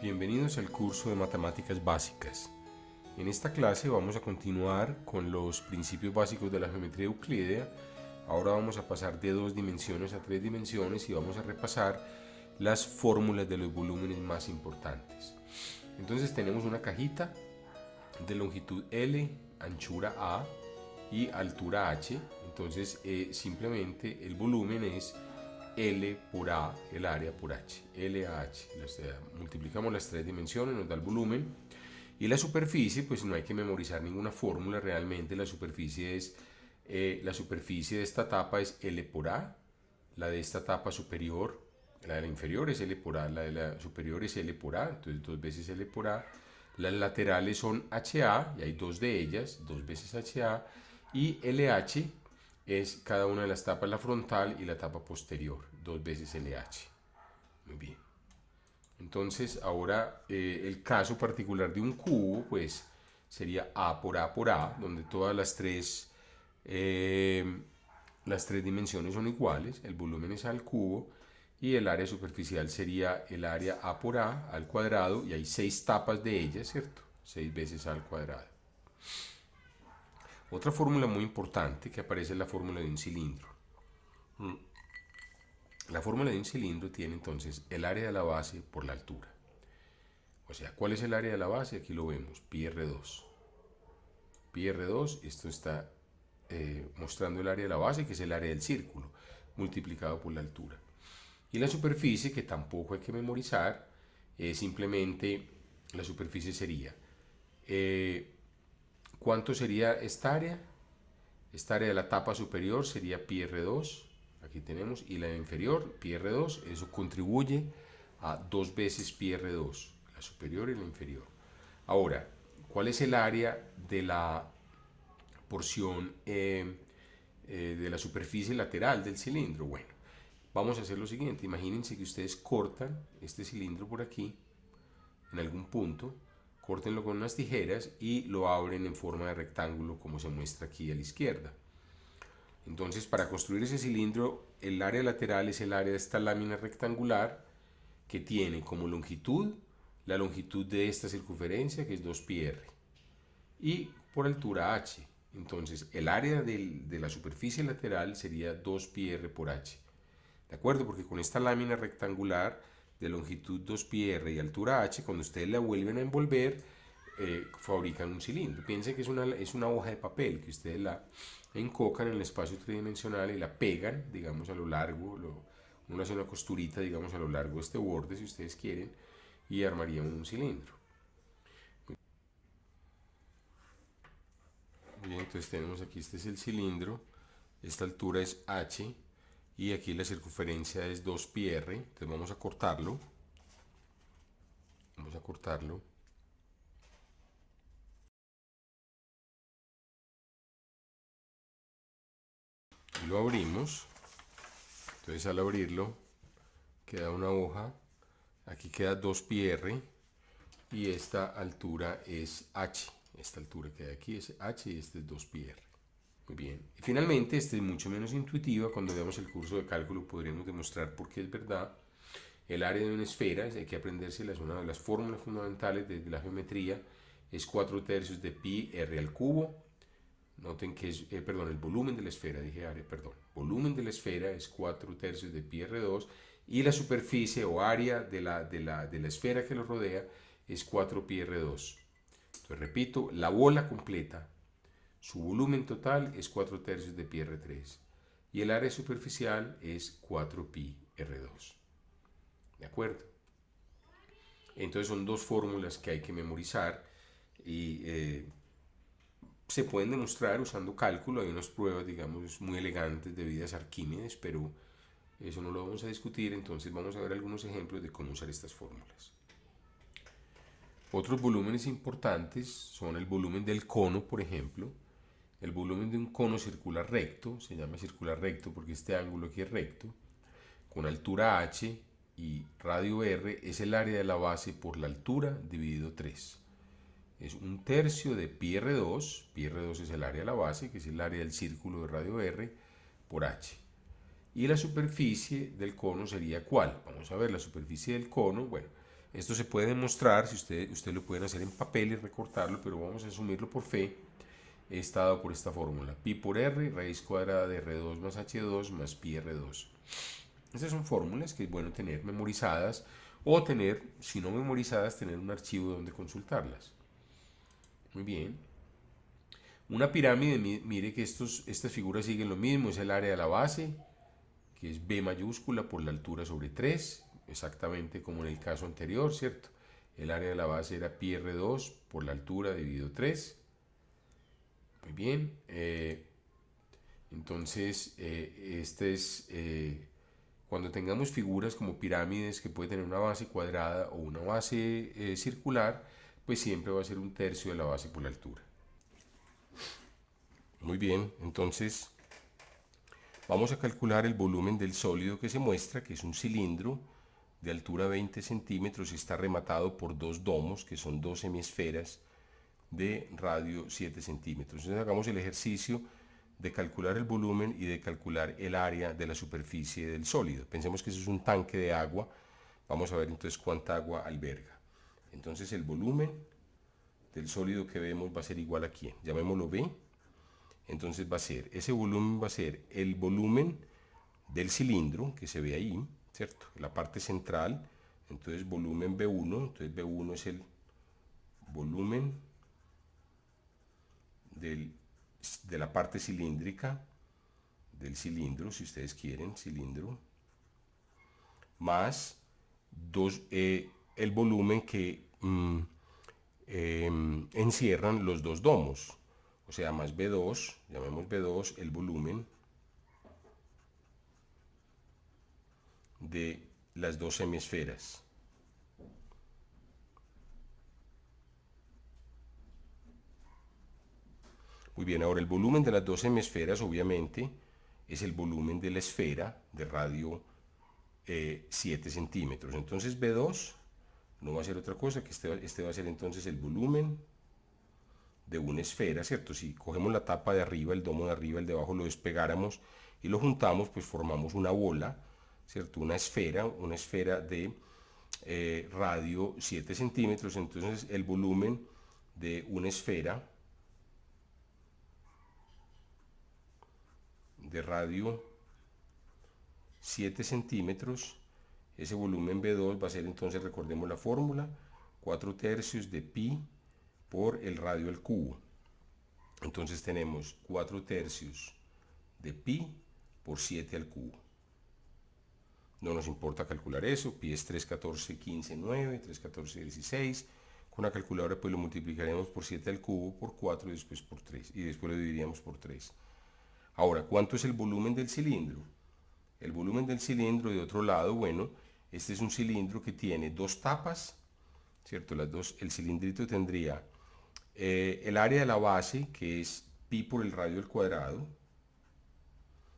Bienvenidos al curso de Matemáticas Básicas. En esta clase vamos a continuar con los principios básicos de la geometría euclídea. Ahora vamos a pasar de 2 dimensiones a 3 dimensiones y vamos a repasar las fórmulas de los volúmenes más importantes. Entonces tenemos una cajita de longitud L, anchura A y altura H. Entonces simplemente el volumen es L por A, el área por H, L a H. Multiplicamos las 3 dimensiones, nos da el volumen. Y la superficie, pues no hay que memorizar ninguna fórmula realmente. La superficie de esta tapa es L por A, la de esta tapa superior, la de la inferior es L por A, la de la superior es L por A, entonces 2 veces L por A. Las laterales son HA, y hay 2 de ellas, 2 veces HA, y LH es cada una de las tapas, la frontal y la tapa posterior, 2 veces LH. Muy bien. Entonces ahora el caso particular de un cubo pues sería A por A, donde todas las tres dimensiones son iguales, el volumen es A al cubo y el área superficial sería el área A por A al cuadrado, y hay 6 tapas de ellas, ¿cierto? 6 veces A al cuadrado. Otra fórmula muy importante que aparece es la fórmula de un cilindro. La fórmula de un cilindro tiene entonces el área de la base por la altura. O sea, ¿cuál es el área de la base? Aquí lo vemos, pi r2. Pi r2, esto está mostrando el área de la base, que es el área del círculo, multiplicado por la altura. Y la superficie, que tampoco hay que memorizar, simplemente la superficie sería... ¿cuánto sería esta área? Esta área de la tapa superior sería pi r2, aquí tenemos, y la inferior, pi r2, eso contribuye a 2 veces pi r2, la superior y la inferior. Ahora, ¿cuál es el área de la porción de la superficie lateral del cilindro? Bueno, vamos a hacer lo siguiente. Imagínense que ustedes cortan este cilindro por aquí, en algún punto, córtenlo con unas tijeras y lo abren en forma de rectángulo, como se muestra aquí a la izquierda. Entonces, para construir ese cilindro, el área lateral es el área de esta lámina rectangular que tiene como longitud la longitud de esta circunferencia, que es 2πr, y por altura h. Entonces, el área de la superficie lateral sería 2πr por h. ¿De acuerdo? Porque con esta lámina rectangular de longitud 2πr y altura h, cuando ustedes la vuelven a envolver, fabrican un cilindro. Piensen que es una hoja de papel que ustedes la encocan en el espacio tridimensional y la pegan, digamos, a lo largo. Uno hace una costurita, digamos, a lo largo de este borde, si ustedes quieren, y armarían un cilindro. Bien, entonces tenemos aquí, este es el cilindro, esta altura es h, y aquí la circunferencia es 2πr, entonces vamos a cortarlo. Y lo abrimos. Entonces al abrirlo queda una hoja, aquí queda 2πr y esta altura es h. Esta altura que hay aquí es h y este es 2πr. Muy bien. Y finalmente, este es mucho menos intuitiva. Cuando veamos el curso de cálculo podremos demostrar por qué es verdad. El área de una esfera, hay que aprendérselas, una de las fórmulas fundamentales de la geometría, es 4/3 de pi r al cubo. Noten que es, el volumen de la esfera, dije área, volumen de la esfera es 4/3 de pi r2, y la superficie o área de la esfera que lo rodea es 4pi r2. Entonces repito, la bola completa, su volumen total es 4/3 de pi r3 y el área superficial es 4pi r2. ¿De acuerdo? Entonces son 2 fórmulas que hay que memorizar y se pueden demostrar usando cálculo. Hay unas pruebas, digamos, muy elegantes debidas a Arquímedes, pero eso no lo vamos a discutir. Entonces vamos a ver algunos ejemplos de cómo usar estas fórmulas. Otros volúmenes importantes son el volumen del cono, por ejemplo. El volumen de un cono circular recto, se llama circular recto porque este ángulo aquí es recto, con altura h y radio r, es el área de la base por la altura dividido 3. Es 1/3 de pi r2, pi r2 es el área de la base, que es el área del círculo de radio r, por h. Y la superficie del cono sería ¿cuál? Vamos a ver la superficie del cono. Bueno, Esto se puede demostrar, si usted lo pueden hacer en papel y recortarlo, pero vamos a asumirlo por fe. Está dado por esta fórmula: pi por r, raíz cuadrada de r2 más h2 más pi r2. Estas son fórmulas que es bueno tener memorizadas, o tener, si no memorizadas, tener un archivo donde consultarlas. Muy bien. Una pirámide, mire que estas figuras siguen lo mismo, es el área de la base, que es B mayúscula por la altura sobre 3, exactamente como en el caso anterior, ¿cierto? El área de la base era pi r2 por la altura dividido 3. Muy bien. Entonces, cuando tengamos figuras como pirámides que puede tener una base cuadrada o una base circular, pues siempre va a ser un tercio de la base por la altura. Muy bien, entonces vamos a calcular el volumen del sólido que se muestra, que es un cilindro de altura 20 centímetros y está rematado por dos domos, que son dos hemisferas de radio 7 centímetros. Entonces hagamos el ejercicio de calcular el volumen y de calcular el área de la superficie del sólido. Pensemos que eso es un tanque de agua. Vamos a ver entonces cuánta agua alberga. Entonces el volumen del sólido que vemos va a ser igual a ¿quién? Llamémoslo B. Entonces ese volumen va a ser el volumen del cilindro que se ve ahí, ¿cierto? La parte central. Entonces volumen B1, entonces B1 es el volumen de la parte cilíndrica del cilindro, si ustedes quieren, cilindro, más el volumen que encierran los dos domos, o sea, más B2, llamemos B2 el volumen de las dos hemisferas. Muy bien, ahora el volumen de las dos hemisferas obviamente es el volumen de la esfera de radio 7 centímetros. Entonces B2 no va a ser otra cosa que este va a ser entonces el volumen de una esfera, ¿cierto? Si cogemos la tapa de arriba, el domo de arriba, el de abajo, lo despegáramos y lo juntamos, pues formamos una bola, ¿cierto? Una esfera de radio 7 centímetros. Entonces el volumen de una esfera de radio 7 centímetros, ese volumen B2 va a ser entonces, recordemos la fórmula, 4 tercios de pi por el radio al cubo. Entonces tenemos 4 tercios de pi por 7 al cubo. No nos importa calcular eso, pi es 3, 14, 15, 9, 3, 14, 16. Con la calculadora pues lo multiplicaremos por 7 al cubo, por 4 y después por 3. Y después lo dividiríamos por 3. Ahora, ¿cuánto es el volumen del cilindro? El volumen del cilindro, de otro lado, bueno, este es un cilindro que tiene dos tapas, ¿cierto? El cilindrito tendría el área de la base, que es pi por el radio al cuadrado,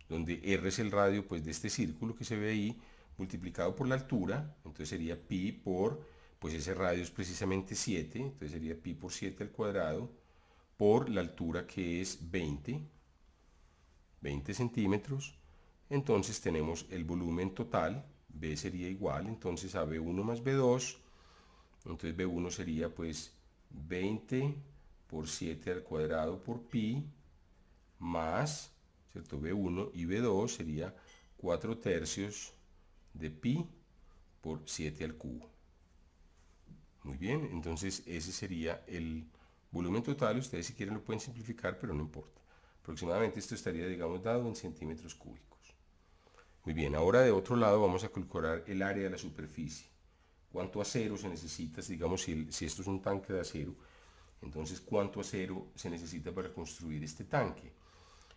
donde r es el radio pues, de este círculo que se ve ahí, multiplicado por la altura, entonces sería pi por, pues ese radio es precisamente 7, entonces sería pi por 7 al cuadrado, por la altura que es 20 centímetros. Entonces tenemos el volumen total, B sería igual entonces a B1 más B2, entonces B1 sería pues 20 por 7 al cuadrado por pi, más, ¿cierto? B1 y B2 sería 4 tercios de pi por 7 al cubo. Muy bien, entonces ese sería el volumen total. Ustedes si quieren lo pueden simplificar, pero no importa. Aproximadamente esto estaría, digamos, dado en centímetros cúbicos. Muy bien, ahora de otro lado vamos a calcular el área de la superficie. ¿Cuánto acero se necesita? Digamos, si esto es un tanque de acero, entonces ¿cuánto acero se necesita para construir este tanque?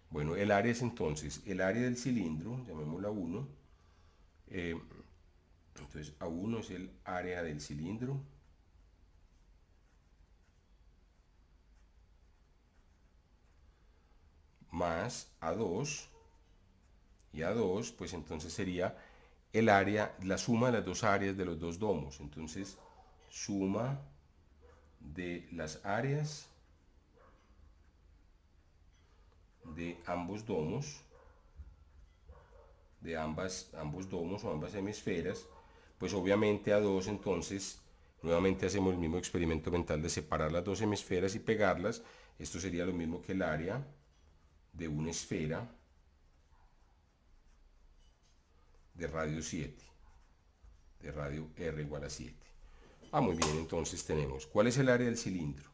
Bueno, el área es entonces el área del cilindro, llamémosla 1. Entonces A1 es el área del cilindro. Más A2. Y A2, pues entonces sería el área, la suma de las dos áreas de los dos domos. Entonces, suma de las áreas de ambos domos, de ambos domos o ambas hemisferas, pues obviamente A2 entonces Nuevamente hacemos el mismo experimento mental de separar las dos hemisferas y pegarlas. Esto sería lo mismo que el área de una esfera de radio 7, de radio R igual a 7. Muy bien, entonces tenemos, ¿cuál es el área del cilindro?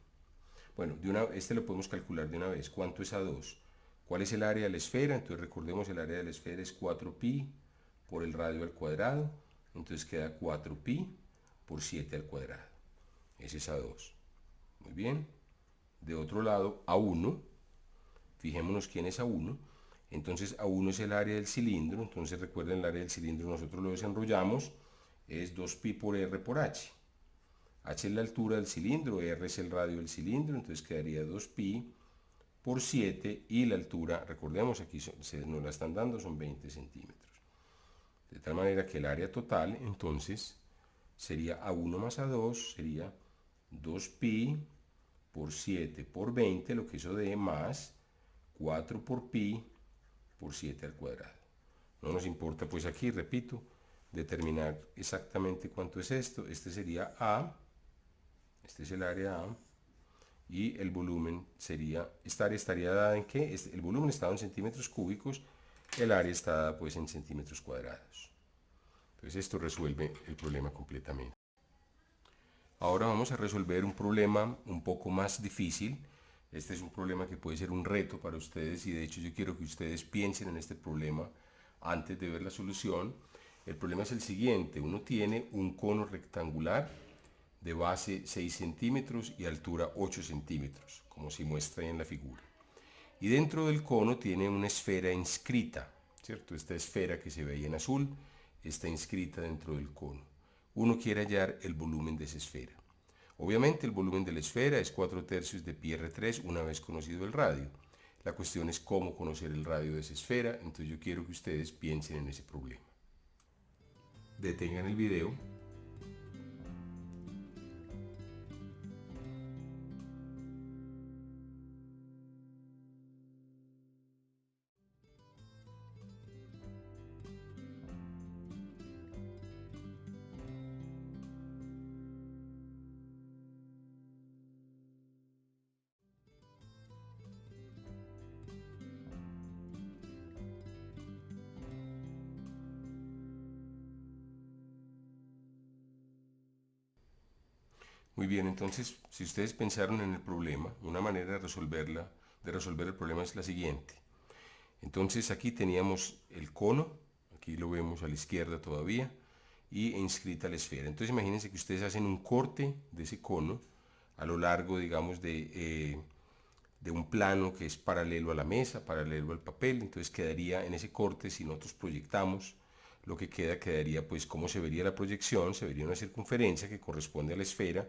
Bueno, este lo podemos calcular de una vez. ¿Cuánto es A2? ¿Cuál es el área de la esfera? Entonces recordemos, el área de la esfera es 4pi por el radio al cuadrado. Entonces queda 4pi por 7 al cuadrado. Ese es A2. Muy bien. De otro lado, A1. Fijémonos quién es A1. Entonces A1 es el área del cilindro. Entonces recuerden, el área del cilindro nosotros lo desenrollamos. Es 2pi por R por H. H es la altura del cilindro, R es el radio del cilindro, entonces quedaría 2pi por 7 y la altura, recordemos, aquí nos la están dando, son 20 centímetros. De tal manera que el área total, entonces, sería A1 más A2, sería 2pi por 7 por 20, lo que eso dé, más 4 por pi por 7 al cuadrado. No nos importa, pues aquí, repito, determinar exactamente cuánto es esto. Este sería A. Este es el área A. Y el volumen sería, esta área estaría dada en qué? El volumen está dado en centímetros cúbicos, el área está dada pues en centímetros cuadrados. Entonces esto resuelve el problema completamente. Ahora vamos a resolver un problema un poco más difícil. Este es un problema que puede ser un reto para ustedes y de hecho yo quiero que ustedes piensen en este problema antes de ver la solución. El problema es el siguiente: uno tiene un cono rectangular de base 6 centímetros y altura 8 centímetros, como se muestra en la figura. Y dentro del cono tiene una esfera inscrita, ¿cierto? Esta esfera que se ve ahí en azul está inscrita dentro del cono. Uno quiere hallar el volumen de esa esfera. Obviamente el volumen de la esfera es 4/3 de pi R3 una vez conocido el radio. La cuestión es cómo conocer el radio de esa esfera, entonces yo quiero que ustedes piensen en ese problema. Detengan el video. Muy bien, entonces, si ustedes pensaron en el problema, una manera de resolver el problema es la siguiente. Entonces aquí teníamos el cono, aquí lo vemos a la izquierda todavía, y inscrita la esfera. Entonces imagínense que ustedes hacen un corte de ese cono a lo largo, digamos, de un plano que es paralelo a la mesa, paralelo al papel. Entonces quedaría en ese corte, si nosotros proyectamos, lo que quedaría pues cómo se vería la proyección. Se vería una circunferencia que corresponde a la esfera.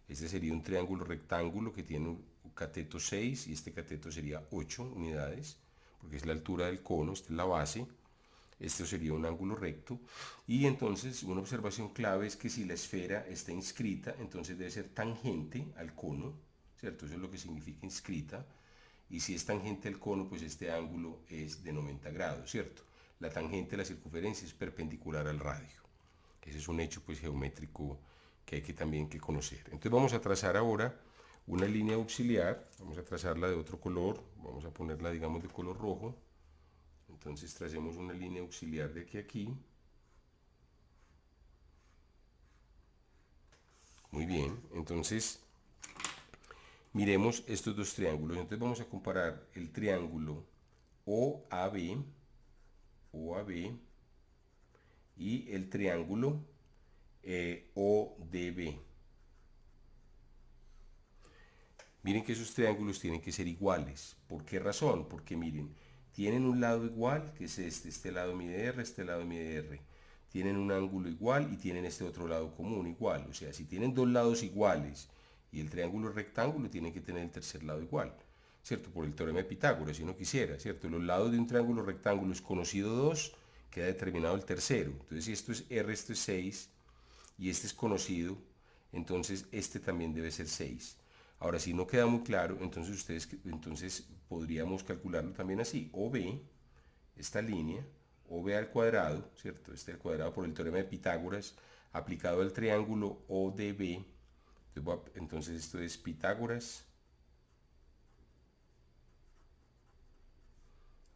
Este sería un triángulo rectángulo que tiene un cateto 6 y este cateto sería 8 unidades, porque es la altura del cono, esta es la base. Esto sería un ángulo recto. Y entonces una observación clave es que si la esfera está inscrita, entonces debe ser tangente al cono, ¿cierto? Eso es lo que significa inscrita. Y si es tangente al cono, pues este ángulo es de 90 grados, ¿cierto? La tangente de la circunferencia es perpendicular al radio. Ese es un hecho pues geométrico que hay que también que conocer. Entonces vamos a trazar ahora una línea auxiliar. Vamos a trazarla de otro color. Vamos a ponerla, digamos, de color rojo. Entonces tracemos una línea auxiliar de aquí a aquí. Muy bien, entonces miremos estos dos triángulos. Entonces vamos a comparar el triángulo OAB y el triángulo ODB. Miren que esos triángulos tienen que ser iguales. ¿Por qué razón? Porque miren, tienen un lado igual, que es este lado mide R, este lado mide R. Tienen un ángulo igual y tienen este otro lado común igual. O sea, si tienen dos lados iguales y el triángulo es rectángulo, tienen que tener el tercer lado igual, ¿cierto? Por el teorema de Pitágoras, si uno quisiera, ¿cierto? Los lados de un triángulo rectángulo es conocido 2, queda determinado el tercero. Entonces, si esto es R, esto es 6 y este es conocido, entonces este también debe ser 6. Ahora, si no queda muy claro, entonces podríamos calcularlo también así. OB, esta línea, OB al cuadrado, ¿cierto? Este al cuadrado por el teorema de Pitágoras, aplicado al triángulo ODB. Entonces esto es Pitágoras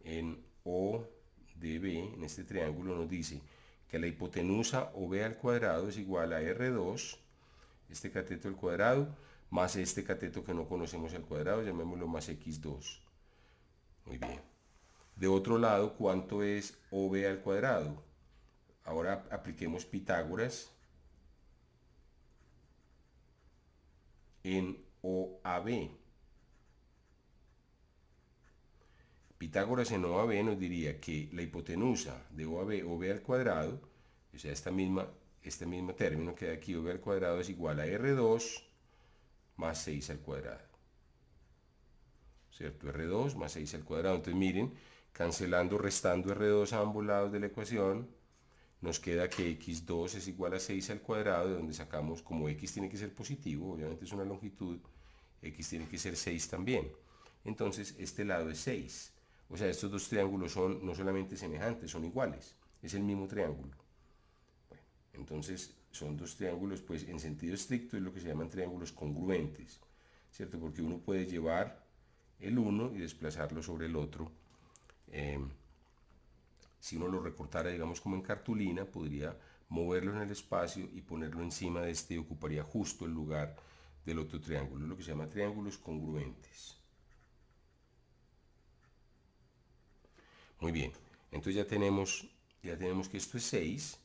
en ODB, en este triángulo nos dice que la hipotenusa OB al cuadrado es igual a R2, este cateto al cuadrado, más este cateto que no conocemos al cuadrado, llamémoslo más X2. Muy bien. De otro lado, ¿cuánto es OB al cuadrado? Ahora apliquemos Pitágoras en OAB. Pitágoras en OAB nos diría que la hipotenusa de OAB, OB al cuadrado, o sea, este mismo término que da aquí, OB al cuadrado, es igual a R2 más 6 al cuadrado. ¿Cierto? R2 más 6 al cuadrado. Entonces miren, cancelando, restando R2 a ambos lados de la ecuación, nos queda que X2 es igual a 6 al cuadrado, de donde sacamos, como X tiene que ser positivo, obviamente es una longitud, X tiene que ser 6 también. Entonces este lado es 6. O sea, estos dos triángulos son no solamente semejantes, son iguales. Es el mismo triángulo. Bueno, entonces son dos triángulos, pues en sentido estricto es lo que se llaman triángulos congruentes, ¿cierto? Porque uno puede llevar el uno y desplazarlo sobre el otro. Si uno lo recortara, digamos, como en cartulina, podría moverlo en el espacio y ponerlo encima de este y ocuparía justo el lugar del otro triángulo, lo que se llama triángulos congruentes. Muy bien, entonces ya tenemos que esto es 6.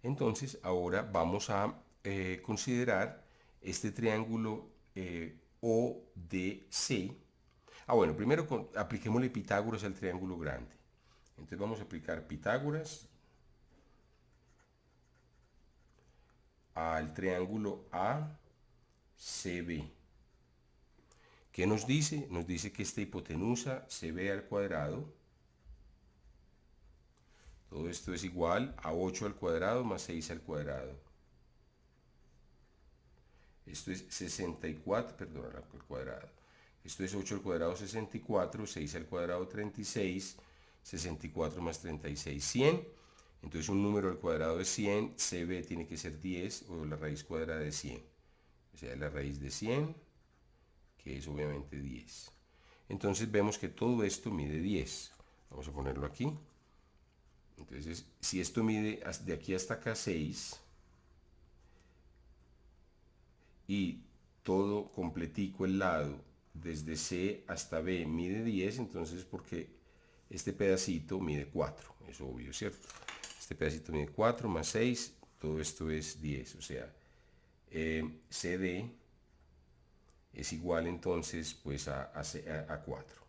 Entonces ahora vamos a considerar este triángulo ODC. Bueno, primero apliquémosle Pitágoras al triángulo grande. Entonces vamos a aplicar Pitágoras al triángulo ACB. ¿Qué nos dice? Nos dice que esta hipotenusa CB al cuadrado, todo esto es igual a 8 al cuadrado más 6 al cuadrado. Esto es 64, perdón, al cuadrado. Esto es 8 al cuadrado 64, 6 al cuadrado 36, 64 más 36, 100. Entonces un número al cuadrado es 100, CB tiene que ser 10 o la raíz cuadrada de 100. O sea, la raíz de 100, que es obviamente 10. Entonces vemos que todo esto mide 10. Vamos a ponerlo aquí. Entonces, si esto mide de aquí hasta acá 6, y todo completico el lado, desde C hasta B mide 10, entonces porque este pedacito mide 4, es obvio, ¿cierto? Este pedacito mide 4 más 6, todo esto es 10, o sea, CD es igual entonces pues a 4,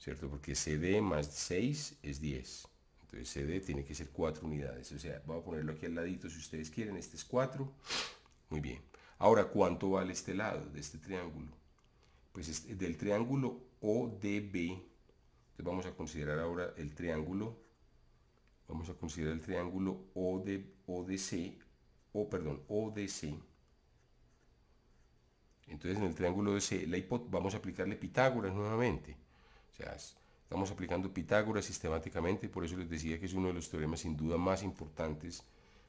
¿cierto? Porque CD más 6 es 10. Entonces CD tiene que ser 4 unidades. O sea, voy a ponerlo aquí al ladito si ustedes quieren. Este es 4. Muy bien. Ahora, ¿cuánto vale este lado de este triángulo? Pues del triángulo ODB. Entonces vamos a considerar ahora el triángulo. Vamos a considerar el triángulo ODC. ODC. Entonces en el triángulo ODC vamos a aplicarle Pitágoras nuevamente. O sea, estamos aplicando Pitágoras sistemáticamente, por eso les decía que es uno de los teoremas sin duda más importantes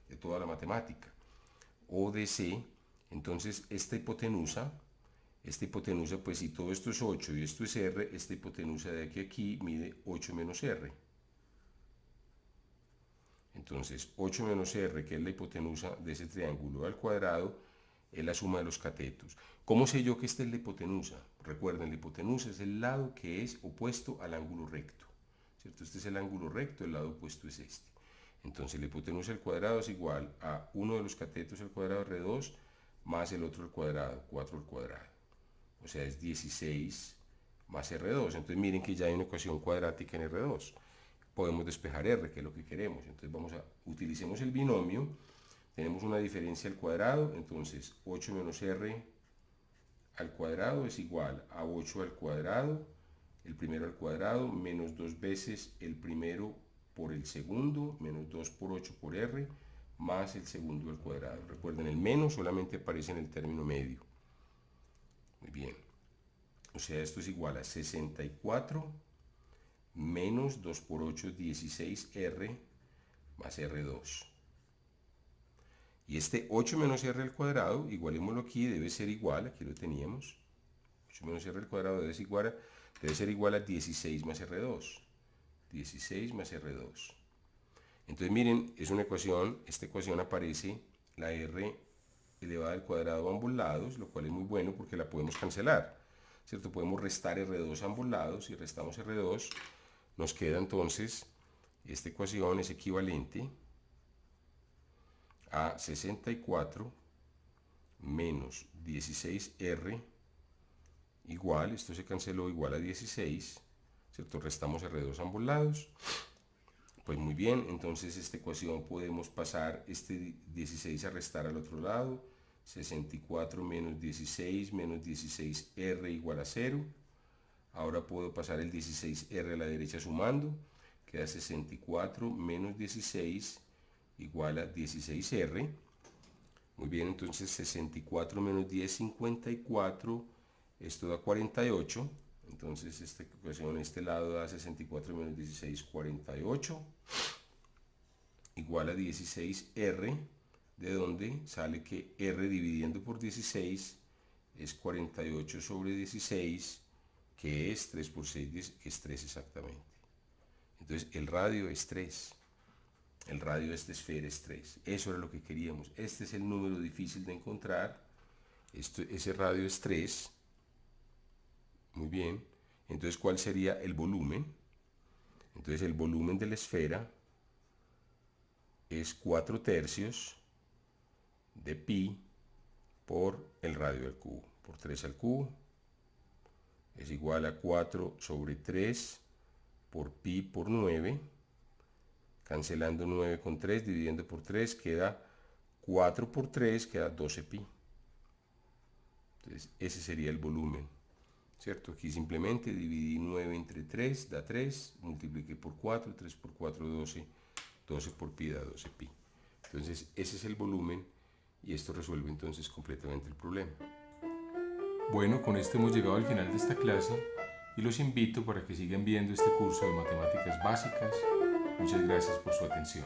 de toda la matemática. ODC, entonces esta hipotenusa, pues si todo esto es 8 y esto es R, esta hipotenusa de aquí a aquí mide 8 menos R. Entonces 8 menos R, que es la hipotenusa de ese triángulo al cuadrado, es la suma de los catetos. ¿Cómo sé yo que esta es la hipotenusa? Recuerden, la hipotenusa es el lado que es opuesto al ángulo recto, ¿cierto? Este es el ángulo recto, el lado opuesto es este. Entonces la hipotenusa al cuadrado es igual a uno de los catetos al cuadrado R2 más el otro al cuadrado, 4 al cuadrado. O sea, es 16 más R2. Entonces miren que ya hay una ecuación cuadrática en R2. Podemos despejar R, que es lo que queremos. Entonces utilicemos el binomio. Tenemos una diferencia al cuadrado, entonces 8 menos R al cuadrado es igual a 8 al cuadrado, el primero al cuadrado, menos 2 veces el primero por el segundo, menos 2 por 8 por R, más el segundo al cuadrado. Recuerden, el menos solamente aparece en el término medio. Muy bien. O sea, esto es igual a 64 menos 2 por 8 es 16R más R2. Y este 8 menos r al cuadrado, igualémoslo aquí, debe ser igual, aquí lo teníamos. 8 menos r al cuadrado debe ser igual a 16 más r2. 16 más r2. Entonces miren, es una ecuación, esta ecuación aparece la r elevada al cuadrado a ambos lados, lo cual es muy bueno porque la podemos cancelar, ¿cierto? Podemos restar r2 a ambos lados. Si restamos r2, nos queda entonces, esta ecuación es equivalente a 64 menos 16r igual, esto se canceló, igual a 16, ¿cierto? Restamos r2 a ambos lados. Pues muy bien, entonces esta ecuación podemos pasar este 16 a restar al otro lado. 64 menos 16r igual a 0. Ahora puedo pasar el 16r a la derecha sumando. Queda 64 menos 16 igual a 16r. Muy bien, entonces 64 menos 10, 54. Esto da 48. Entonces esta ecuación, este lado da 64 menos 16, 48. Igual a 16r, de donde sale que r dividiendo por 16 es 48 sobre 16, que es 3 por 6, que es 3 exactamente. Entonces el radio es 3. El radio de esta esfera es 3. Eso era lo que queríamos. Este es el número difícil de encontrar. Ese radio es 3. Muy bien. Entonces, ¿cuál sería el volumen? Entonces, el volumen de la esfera es 4/3 de pi por el radio al cubo. Por 3 al cubo es igual a 4 sobre 3 por pi por 9. Cancelando 9 con 3, dividiendo por 3, queda 4 por 3, queda 12 pi. Entonces, ese sería el volumen, ¿cierto? Aquí simplemente dividí 9 entre 3, da 3, multipliqué por 4, 3 por 4, 12, 12 por pi da 12 pi. Entonces, ese es el volumen y esto resuelve entonces completamente el problema. Bueno, con esto hemos llegado al final de esta clase y los invito para que sigan viendo este curso de matemáticas básicas. Muchas gracias por su atención.